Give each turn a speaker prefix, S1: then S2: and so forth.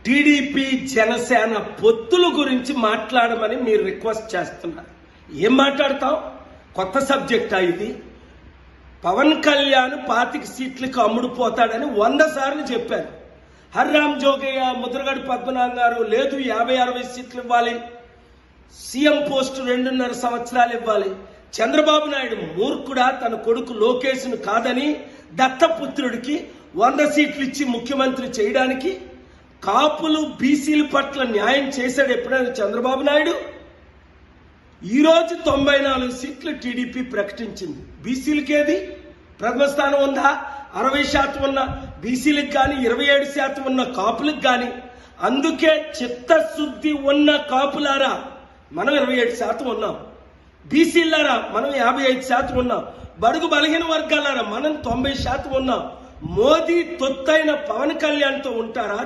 S1: TDP Janasena పొత్తుల గురించి మాట్లాడమని మీరు రిక్వెస్ట్ చేస్తున్నారు. ఏం మాట్లాడతాం? కొత్త సబ్జెక్టా ఇది? పవన్ కళ్యాణ్ 25 సీట్లకు అమ్ముడుపోతాడని 100 సార్లు చెప్పారు. హర్రామ్ జోగయ్య, ముద్రగడ పద్మనాభం గారు లేదు 50-60 సీట్లు ఇవ్వాలి, సీఎం పోస్టు 2.5 సంవత్సరాలు ఇవ్వాలి. చంద్రబాబు నాయుడు మూర్ఖుడా తన కొడుకు లోకేష్ను కాదని దత్తపుత్రుడికి 100 సీట్లు ఇచ్చి ముఖ్యమంత్రి చేయడానికి? కాపులు బీసీల పట్ల న్యాయం చేశాడు ఎప్పుడైనా చంద్రబాబు నాయుడు? ఈరోజు 94 సీట్లు టీడీపీ ప్రకటించింది. బీసీలకేది ప్రథమ స్థానం ఉందా? 60% ఉన్న బీసీలకు కానీ 27% ఉన్న కాపులకు కానీ. అందుకే చిత్తశుద్ధి ఉన్న కాపులారా మనం 27% ఉన్నాం, బీసీలారా మనం 55% ఉన్నాం, బడుగు బలహీన వర్గాలారా మనం 90% ఉన్నాం. మోదీ తొత్తైన పవన్ కళ్యాణ్తో ఉంటారా?